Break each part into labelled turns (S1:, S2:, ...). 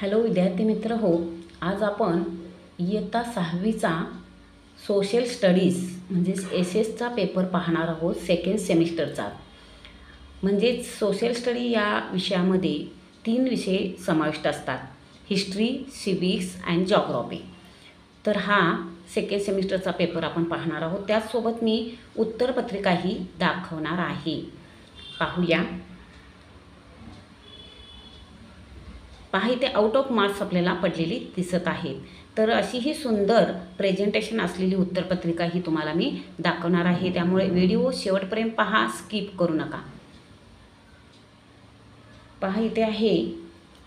S1: Hello विद्यार्थी मित्र हो, आज आपण इयत्ता 6वीचा सोशल स्टडीज म्हणजेच एस एसचा पेपर पाहणार आहोत सेकंड सेमिस्टरचा. म्हणजेच सोशल स्टडी या विषयामध्ये 3 विषय समाविष्ट असतात, हिस्ट्री, सिविक्स अँड जॉग्राफी. तर हा सेकंड सेमिस्टरचा पेपर आपण पाहणार आहोत. त्याचसोबत मी उत्तरपत्रिकाही दाखवणार आहे. पाहूया. पहा, इथे आउट ऑफ मार्क्स आपल्याला पडलेली दिसत आहेत. तर अशी ही सुंदर प्रेझेंटेशन असलेली उत्तरपत्रिका ही तुम्हाला मी दाखवणार आहे. त्यामुळे व्हिडिओ शेवटपर्यंत पहा, स्किप करू नका. पहा, इथे आहे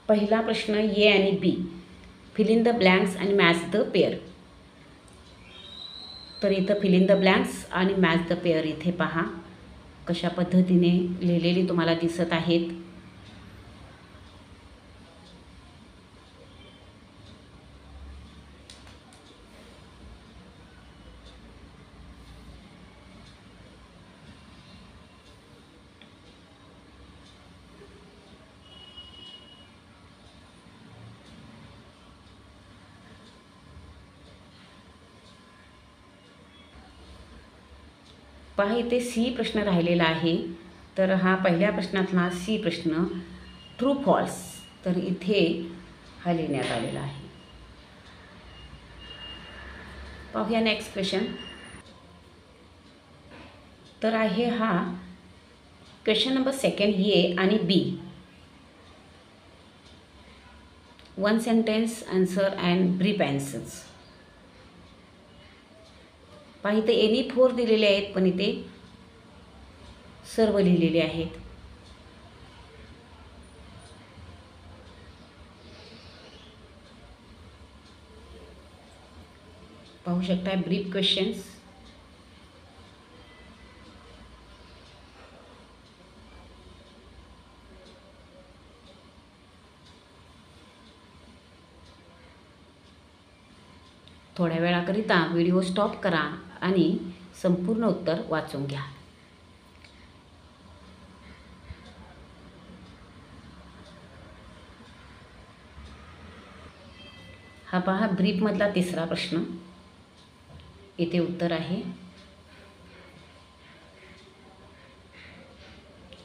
S1: पहिला प्रश्न ए आणि B. Fill in the blanks आणि मॅच द पेअर. तर इथं फिल इन द ब्लँक्स आणि मॅच द पेअर इथे पहा कशा पद्धतीने लिहिलेली तुम्हाला दिसत आहेत. पहा, इथे सी प्रश्न राहिलेला आहे. तर हा पहिल्या प्रश्नातला सी प्रश्न ट्रू फॉल्स. तर इथे हा लिहिण्यात आलेला आहे. पाहूया नेक्स्ट क्वेश्चन. तर आहे हा क्वेश्चन नंबर सेकंड ए आणि बी. 1 sentence answer and brief answers. पहा, इथे एनी 4 दिलेले आहेत, पण इथे सर्व लिहिलेले आहेत. पाहू शकता ब्रीफ क्वेश्चन्स. थोड्या वेळाकरिता व्हिडिओ स्टॉप करा आणि संपूर्ण उत्तर वाचून घ्या. हा पहा ब्रीफमधला तिसरा प्रश्न. इथे उत्तर आहे.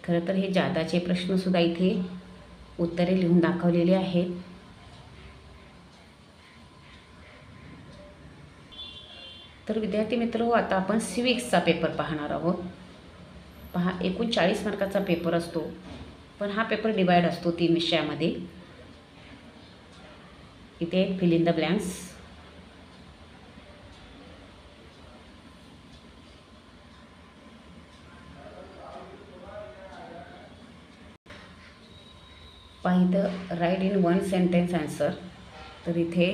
S1: खरं तर हे जादाचे प्रश्नसुद्धा इथे उत्तरे लिहून दाखवलेले आहेत. तर विद्यार्थी मित्र हो, आता आपण सिविक्सचा पेपर पाहणार आहोत. पहा, एकूण 40 मार्काचा पेपर असतो, पण हा पेपर डिवाइड असतो 3 विषयामध्ये. इथे फिल इन द ब्लँक्स. पहा, इथं राईट इन 1 सेंटेन्स आन्सर. तर इथे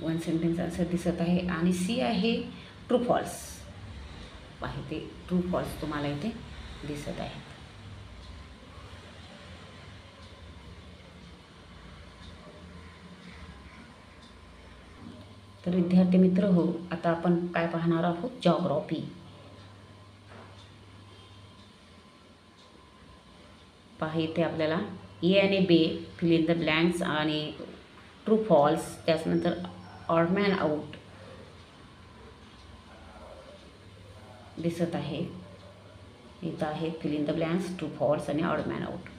S1: 1 सेंटेन्स आन्सर दिसत आहे. आणि सी आहे ट्रू फॉल्स. पहा, इथे ट्रू फॉल्स तुम्हाला इथे दिसत आहे. तर विद्यार्थी मित्र हो, आता आपण काय पाहणार आहोत, जॉग्राफी. पहा, इथे आपल्याला ए आणि B fill in the blanks आणि ट्रू फॉल्स, त्याच्यानंतर ऑड मॅन आउट दिसत आहे. इथं आहे fill in the blanks, true false आणि ऑड मॅन आउट.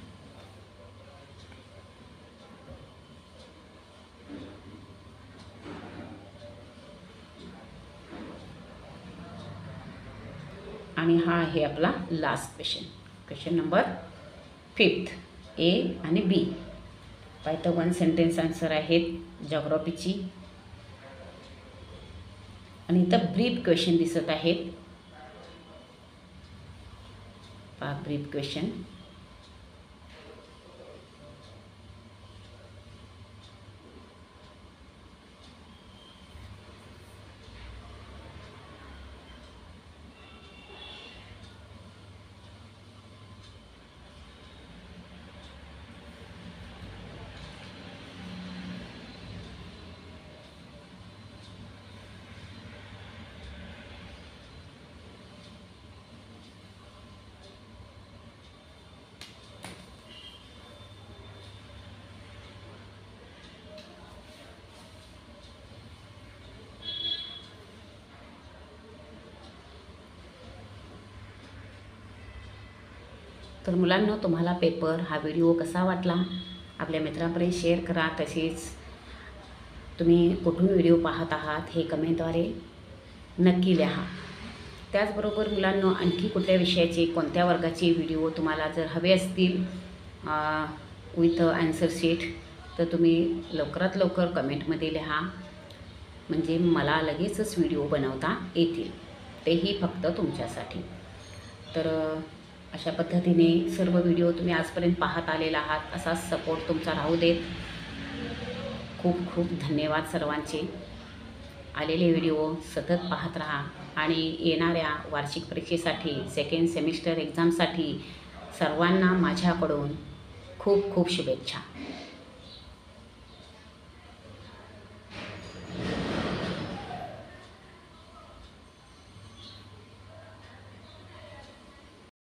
S1: आणि हा आहे आपला last question, question number 5 A आणि बी. पाहिजे 1 सेंटेन्स आन्सर आहेत जॉग्राफीची. आणि इथं ब्रीफ क्वेश्चन दिसत आहेत. पहा, ब्रीफ क्वेश्चन. तर मुलांनो, तुम्हाला पेपर हा व्हिडिओ कसा वाटला आपल्या मित्रांपर्यंत शेअर करा. तसेच तुम्ही कुठून व्हिडिओ पाहत आहात हे कमेंटद्वारे नक्की लिहा. त्याचबरोबर मुलांनो, आणखी कुठल्या विषयाचे कोणत्या वर्गाचे व्हिडिओ तुम्हाला जर हवे असतील विथ आन्सर शीट, तर तुम्ही लवकरात लवकर कमेंटमध्ये लिहा, म्हणजे मला लगेचच व्हिडिओ बनवता येतील, तेही फक्त तुमच्यासाठी. तर अशा पद्धतीने सर्व व्हिडिओ तुम्ही आजपर्यंत पाहत आलेला आहात. असाच सपोर्ट तुमचा राहू देत. खूप खूप धन्यवाद सर्वांचे. आलेले व्हिडिओ सतत पाहत राहा आणि येणाऱ्या वार्षिक परीक्षेसाठी, सेकंड सेमिस्टर एक्झामसाठी सर्वांना माझ्याकडून खूप खूप शुभेच्छा.